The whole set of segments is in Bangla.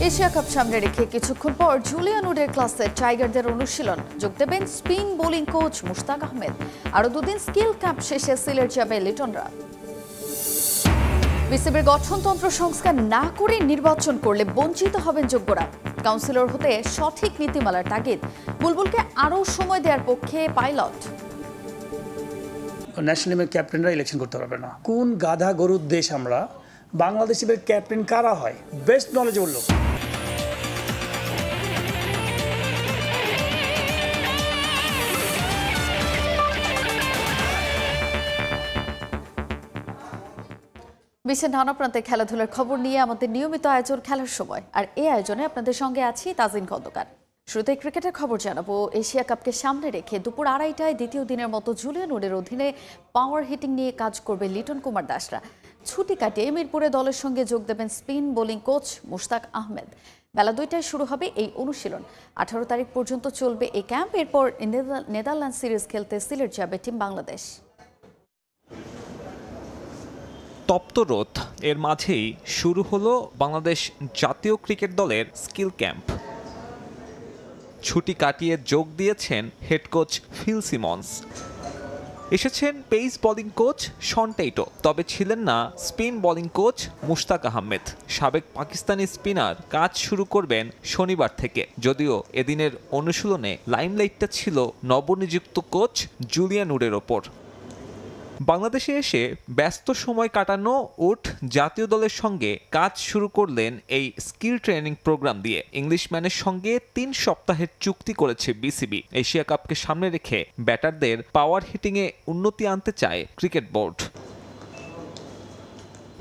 এশিয়া কাপ সামনে রেখে কিছুক্ষণ পর জুলিয়ান উডের ক্লাসে টাইগারদের অনুশীলন যোগ দেবেন spin bowling coach Mushtaq Ahmed. আরও দুদিন স্কিল ক্যাম্প শেষে সিলেট যাবে লিটনরা। বিসিবির গঠনতন্ত্র সংস্কার না করে নির্বাচন করলে বঞ্চিত হবেন যোগ্যরা। কাউন্সিলর হতে সঠিক নীতিমালার তাগিদ। বুলবুলকে আরও সময় দেওয়ার পক্ষে পাইলট। ন্যাশনাল টিমের ক্যাপ্টেনরা ইলেকশন করতে পারবে না। কোন গাধা গরুর দেশ আমরা? বাংলাদেশের ক্যাপ্টেন কারা হয়? বেস্ট নলেজেবল লোক। বিশ্বের নানা প্রান্তে খেলাধুলার খবর নিয়ে আমাদের নিয়মিত আয়োজন খেলার সময়, আর এই আয়োজনে আপনাদের সঙ্গে আছি তাজিন খন্দকার। শুরুতে ক্রিকেটের খবর জানাবো। এশিয়া কাপকে সামনে রেখে দুপুর 2:30টায় দ্বিতীয় দিনের মতো জুলিয়ান উডের অধীনে পাওয়ার হিটিং নিয়ে কাজ করবে লিটন কুমার দাসরা। ছুটি কাটিয়ে মিরপুরে দলের সঙ্গে যোগ দেবেন spin bowling coach Mushtaq Ahmed. বেলা 2টায় শুরু হবে এই অনুশীলন। 18 তারিখ পর্যন্ত চলবে এই ক্যাম্প। এরপর নেদারল্যান্ড সিরিজ খেলতে সিলেট যাবে টিম বাংলাদেশ। তপ্ত রোদ এর মাঝেই শুরু হলো বাংলাদেশ জাতীয় ক্রিকেট দলের স্কিল ক্যাম্প। ছুটি কাটিয়ে যোগ দিয়েছেন হেড কোচ ফিল সিমন্স। এসেছেন পেস বোলিং কোচ শন টেইটো, তবে ছিলেন না spin bowling coach Mushtaq Ahmed. সাবেক পাকিস্তানি স্পিনার কাজ শুরু করবেন শনিবার থেকে, যদিও এদিনের অনুশীলনে লাইমলাইটটা ছিল নবনিযুক্ত কোচ জুলিয়ান উডের ওপর। বাংলাদেশে এসে ব্যস্ত সময় কাটানো উড জাতীয় দলের সঙ্গে কাজ শুরু করলেন এই স্কিল ট্রেনিং প্রোগ্রাম দিয়ে। ইংলিশম্যানের সঙ্গে 3 সপ্তাহের চুক্তি করেছে বিসিবি। এশিয়া কাপকে সামনে রেখে ব্যাটারদের পাওয়ার হিটিংয়ে উন্নতি আনতে চায় ক্রিকেট বোর্ড।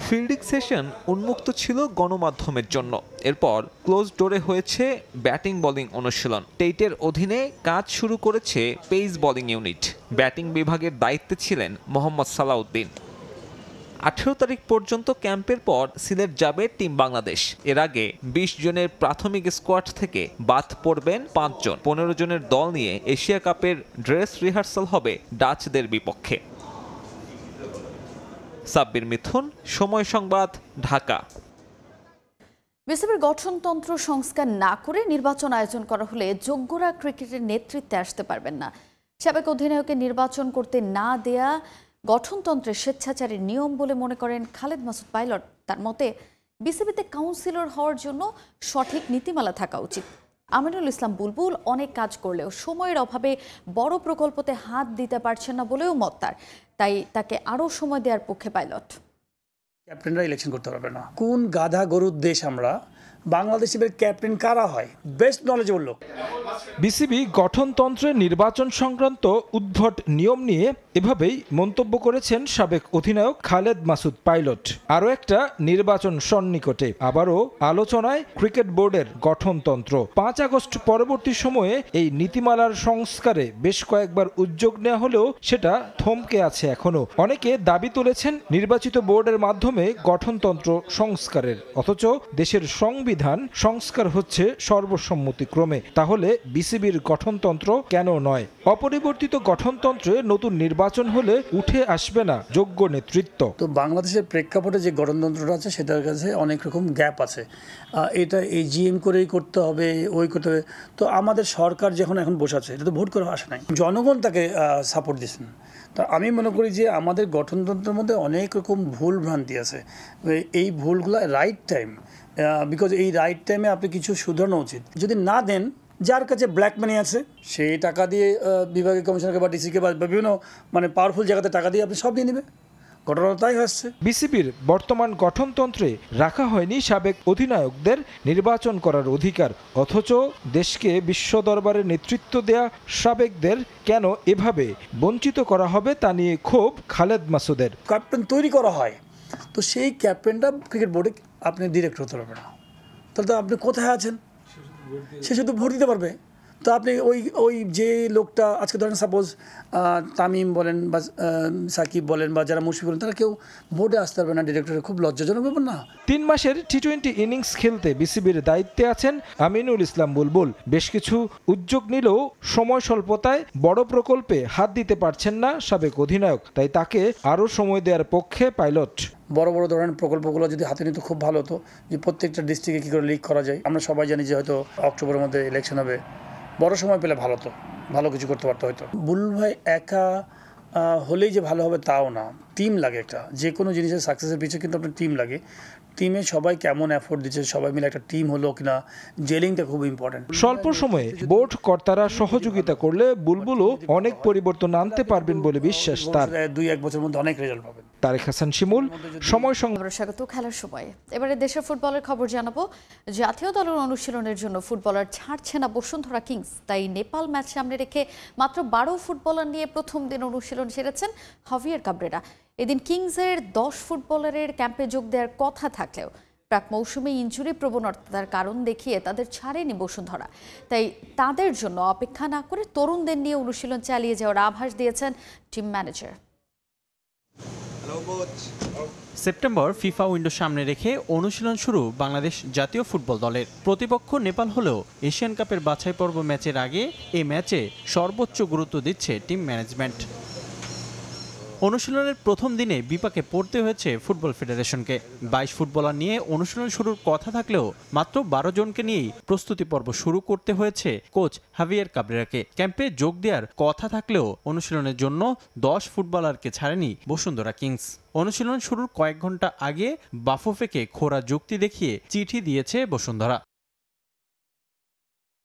ফিল্ডিং সেশন উন্মুক্ত ছিল গণমাধ্যমের জন্য। এরপর ক্লোজ ডোরে হয়েছে ব্যাটিং বোলিং অনুশীলন। টেইটের অধীনে কাজ শুরু করেছে পেস বোলিং ইউনিট। ব্যাটিং বিভাগের দায়িত্বে ছিলেন মোহাম্মদ সালাউদ্দিন। 18 তারিখ পর্যন্ত ক্যাম্পের পর সিলেট যাবে টিম বাংলাদেশ। এর আগে 20 জনের প্রাথমিক স্কোয়াড থেকে বাদ পড়বেন 5 জন। 15 জনের দল নিয়ে এশিয়া কাপের ড্রেস রিহার্সাল হবে ডাচদের বিপক্ষে। সাব্বির মিথুন, সময় সংবাদ, ঢাকা। বিসিবির গঠনতন্ত্র সংস্কার না করে নির্বাচন আয়োজন করা হলে যোগ্যরা ক্রিকেটের নেতৃত্বে আসতে পারবেন না। সাবেক অধিনায়কের নির্বাচন করতে না দেয়া গঠনতন্ত্রের স্বেচ্ছাচারী নিয়ম বলে মনে করেন খালেদ মাসুদ পাইলট। তার মতে বিসিবিতে কাউন্সিলর হওয়ার জন্য সঠিক নীতিমালা থাকা উচিত। আমিনুল ইসলাম বুলবুল অনেক কাজ করলেও সময়ের অভাবে বড় প্রকল্পতে হাত দিতে পারছেন না বলেও মত তার। তাই তাকে আরও সময় দেওয়ার পক্ষে পাইলট। ক্যাপ্টেনরা ইলেকশন করতে পারবে না। কোন গাধা গরুর দেশ আমরা? বাংলাদেশের ক্যাপ্টেন কারা হয়? বেস্ট নলেজেবল লোক। বিসিবি গঠনতন্ত্রের নির্বাচন সংক্রান্ত উদ্ভট নিয়ম নিয়ে এভাবেই মন্তব্য করেছেন সাবেক অধিনায়ক খালেদ মাসুদ পাইলট। আরও একটা নির্বাচন সন্নিকটে আবারও আলোচনায় ক্রিকেট বোর্ডের গঠনতন্ত্র। 5 আগস্ট পরবর্তী সময়ে এই নীতিমালার সংস্কারে বেশ কয়েকবার উদ্যোগ নেওয়া হলেও সেটা থমকে আছে এখনো। অনেকে দাবি তুলেছেন নির্বাচিত বোর্ডের মাধ্যমে গঠনতন্ত্র সংস্কারের, অথচ দেশের সংবিধান সংস্কার হচ্ছে সর্বসম্মতিক্রমে। তাহলে বিসিবির গঠনতন্ত্র কেন নয়? অপরিবর্তিত গঠনতন্ত্রে নতুন নির্বাচন হলে উঠে আসবে না যোগ্য নেতৃত্ব। তো বাংলাদেশের প্রেক্ষাপটে যে গঠনতন্ত্রটা আছে সেটার কাছে অনেক রকম গ্যাপ আছে। এটা এজিএম করেই করতে হবে, ওই করতে হবে। তো আমাদের সরকার যখন এখন বসাচ্ছে, এটা তো ভোট করে আসে নাই, জনগণ তাকে সাপোর্ট দিচ্ছেন। তা আমি মনে করি যে আমাদের গঠনতন্ত্রের মধ্যে অনেক রকম ভুল ভ্রান্তি আছে। এই ভুলগুলো রাইট টাইম, বিকজ এই রাইট টাইমে আপনি কিছু শুধরানো উচিত। যদি না দেন, যার কাছে ব্ল্যাক মানি আছে সেই টাকা দিয়ে বিভাগীয় কমিশনারকে বা ডিসিকে বা বিভিন্ন পাওয়ারফুল জায়গাতে টাকা দিয়ে আপনি সব নিয়ে নেবে। ঘটনা তাই হচ্ছে। বিসিবির বর্তমান গঠনতন্ত্রে রাখা হয়নি সাবেক অধিনায়কদের নির্বাচন করার অধিকার, অথচ দেশকে বিশ্ব দরবারে নেতৃত্ব দেয়া সাবেকদের কেন এভাবে বঞ্চিত করা হবে তা নিয়ে ক্ষোভ খালেদ মাসুদের। ক্যাপ্টেন তৈরি করা হয়, তো সেই ক্যাপ্টেনটা ক্রিকেট বোর্ডে আপনি ডিরেক্টর হতে পারবেন না। তাহলে তো আপনি কোথায় আছেন? সে শুধু ভোট দিতে পারবে। তো আপনি ওই যে লোকটা আজকে ধরেন সাপোজ তামিম বলেন বা সাকিব বলেন বা যারা মুশফিক বলেন, তারা কেউ বোর্ডে আসতে পারবে না, ডিরেক্টরের খুব লজ্জাজনক ব্যাপার না? 3 মাসের টি-20 ইনিংস খেলতে বিসিবির দায়িত্বে আছেন আমিনুল ইসলাম বুলবুল। বেশ কিছু উদ্যোগ নিলেও সময় স্বল্পতায় বড় প্রকল্পে হাত দিতে পারছেন না সাবেক অধিনায়ক, তাই তাকে আরও সময় দেওয়ার পক্ষে পাইলট। বড় বড় ধরনের প্রকল্পগুলো যদি হাতে নিত খুব ভালো হতো, যে প্রত্যেকটা ডিস্ট্রিক্টে কী করে লিগ করা যায়। আমরা সবাই জানি যে হয়তো অক্টোবরের মধ্যে ইলেকশন হবে, বড় সময় পেলে ভালো হতো, ভালো কিছু করতে পারতো হয়তো। বুলবুল ভাই একা হলেই যে ভালো হবে তাও না, টিম লাগে একটা। যে কোনো জিনিসের সাকসেসের পিছনে কিন্তু আপনার টিম লাগে। টিমে সবাই কেমন এফোর্ট দিচ্ছে, সবাই মিলে একটা টিম হলো কিনা, জেলিংটা খুব ইম্পর্টেন্ট। স্বল্প সময়ে বোর্ড কর্তারা সহযোগিতা করলে বুলবুলও অনেক পরিবর্তন আনতে পারবেন বলে বিশ্বাস তার। 2-1 বছরের মধ্যে অনেক রেজাল্ট পাবেন। তারেক হাসান শিমুল, সময় সংবাদ। স্বাগত খেলার সময়। এবারে দেশের ফুটবলের খবর জানাবো। জাতীয় দলের অনুশীলনের জন্য ফুটবলার ছাড়ছে না বসুন্ধরা কিংস, তাই নেপাল ম্যাচ সামনে রেখে মাত্র 12 ফুটবলার নিয়ে প্রথম দিন অনুশীলন সেরেছেন হাভিয়ের কাবরেরা। এদিন কিংসের 10 ফুটবলারের ক্যাম্পে যোগ দেওয়ার কথা থাকলেও প্রাক মৌসুমে ইনজুরি প্রবণতার কারণ দেখিয়ে তাদের ছাড়েনি বসুন্ধরা, তাই তাদের জন্য অপেক্ষা না করে তরুণদের নিয়ে অনুশীলন চালিয়ে যাওয়ার আভাস দিয়েছেন team manager. September FIFA window সামনে রেখে অনুশীলন শুরু বাংলাদেশ জাতীয় ফুটবল দলের। প্রতিপক্ষ নেপাল হলেও এশিয়ান কাপের বাছাই পর্ব ম্যাচের আগে এই ম্যাচে সর্বোচ্চ গুরুত্ব দিচ্ছে টিম ম্যানেজমেন্ট। অনুশীলনের প্রথম দিনে বিপাকে পড়তে হয়েছে ফুটবল ফেডারেশনকে। 22 ফুটবলার নিয়ে অনুশীলন শুরুর কথা থাকলেও মাত্র 12 জনকে নিয়েই প্রস্তুতি পর্ব শুরু করতে হয়েছে কোচ হাভিয়ের কাবরেরাকে। ক্যাম্পে যোগ দেওয়ার কথা থাকলেও অনুশীলনের জন্য 10 ফুটবলারকে ছাড়েনি বসুন্ধরা কিংস। অনুশীলন শুরুর কয়েক ঘন্টা আগে বাফুফেকে খোঁড়া যুক্তি দেখিয়ে চিঠি দিয়েছে বসুন্ধরা।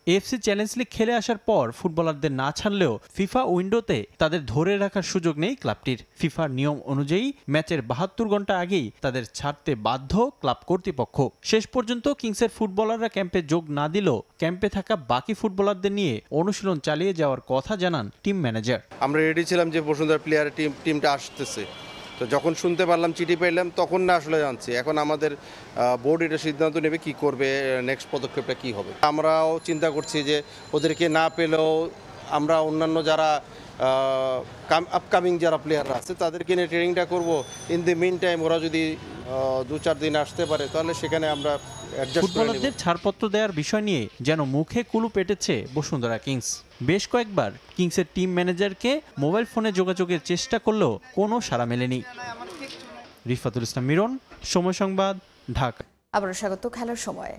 এএফসি চ্যালেঞ্জ লিগ খেলে আসার পর ফুটবলারদের না ছাড়লেও ফিফা উইন্ডোতে তাদের ধরে রাখার সুযোগ নেই ক্লাবটির। ফিফার নিয়ম অনুযায়ী ম্যাচের 72 ঘন্টা আগেই তাদের ছাড়তে বাধ্য ক্লাব কর্তৃপক্ষ। শেষ পর্যন্ত কিংসের ফুটবলাররা ক্যাম্পে যোগ না দিলেও ক্যাম্পে থাকা বাকি ফুটবলারদের নিয়ে অনুশীলন চালিয়ে যাওয়ার কথা জানান টিম ম্যানেজার। আমরা রেডি ছিলাম যে বসুন্ধরা প্লেয়ার টিমটা আসতেছে, তো যখন শুনতে পারলাম, চিঠি পেলাম, তখন না আসলে জানছি। এখন আমাদের বোর্ড এটা সিদ্ধান্ত নেবে কি করবে, নেক্সট পদক্ষেপটা কি হবে। আমরাও চিন্তা করছি যে ওদেরকে না পেলেও আমরা অন্যান্য যারা আপকামিং যারা প্লেয়াররা আছে তাদেরকে নিয়ে ট্রেনিংটা করব। ইন দ্য মিন টাইম ওরা যদি 2-4 দিন আসতে পারে তাহলে সেখানে আমরা ফুটবলারদের ছাড়পত্র দেওয়ার বিষয় নিয়ে যেন মুখে কুলু পেটেছে বসুন্ধরা কিংস। বেশ কয়েকবার কিংসের টিম ম্যানেজারকে মোবাইল ফোনে যোগাযোগের চেষ্টা করলেও কোনো সাড়া মেলেনি। রিফাতুল ইসলাম মিরন, সময় সংবাদ, ঢাকা। আবার স্বাগত খেলার সময়।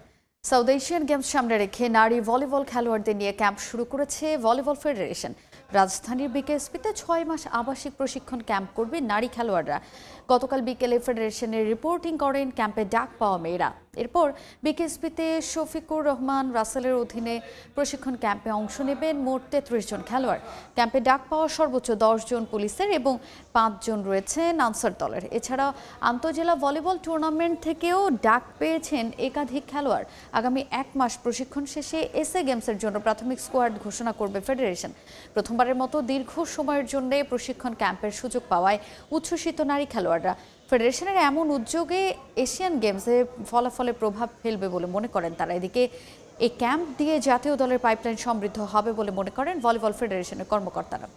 সাউথ এশিয়ান গেমস সামনে রেখে নারী ভলিবল খেলোয়াড়দের নিয়ে ক্যাম্প শুরু করেছে ভলিবল ফেডারেশন। রাজধানীর বিকেএসপিতে 6 মাস আবাসিক প্রশিক্ষণ ক্যাম্প করবে নারী খেলোয়াড়রা। গতকাল বিকেলে ফেডারেশনের রিপোর্টিং করেন ক্যাম্পে ডাক পাওয়া মেয়েরা। এরপর বিকেএসপিতে শফিকুর রহমান রাসেলের অধীনে প্রশিক্ষণ ক্যাম্পে অংশ নেবেন মোট 33 জন খেলোয়াড়। ক্যাম্পে ডাক পাওয়া সর্বোচ্চ 10 জন পুলিশের এবং 5 জন রয়েছেন আনসার দলের। এছাড়া আন্তঃজেলা ভলিবল টুর্নামেন্ট থেকেও ডাক পেয়েছেন একাধিক খেলোয়াড়। আগামী 1 মাস প্রশিক্ষণ শেষে এসএ গেমসের জন্য প্রাথমিক স্কোয়াড ঘোষণা করবে ফেডারেশন। প্রথমবারের মতো দীর্ঘ সময়ের জন্য প্রশিক্ষণ ক্যাম্পের সুযোগ পাওয়ায় উচ্ছ্বসিত নারী খেলোয়াড়রা। ফেডারেশনের এমন উদ্যোগে এশিয়ান গেমসে ফলাফলে প্রভাব ফেলবে বলে মনে করেন তারা। এদিকে এই ক্যাম্প দিয়ে জাতীয় দলের পাইপলাইন সমৃদ্ধ হবে বলে মনে করেন ভলিবল ফেডারেশনের কর্মকর্তারা।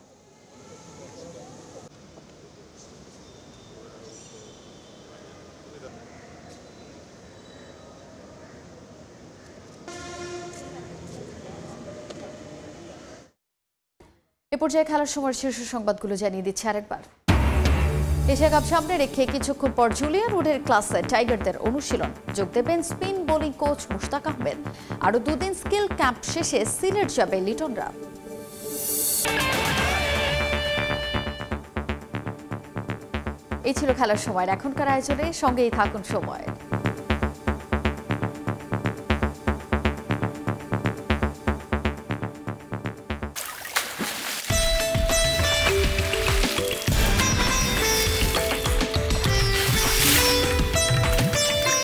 এ পর্যায়ে খেলার সময় শীর্ষ সংবাদগুলো জানিয়ে দিচ্ছে আরেকবার। এশিয়া কাপ সামনে রেখে কিছুক্ষণ পর জুলিয়ান উডের ক্লাসে টাইগারদের অনুশীলন। যোগ দেবেন spin bowling coach Mushtaq Ahmed. আরও 2 দিন স্কিল ক্যাম্প শেষে সিলেট যাবে লিটনরা। এই ছিল খেলার সময়। এখনকার আয়োজনে সঙ্গেই থাকুন সময়।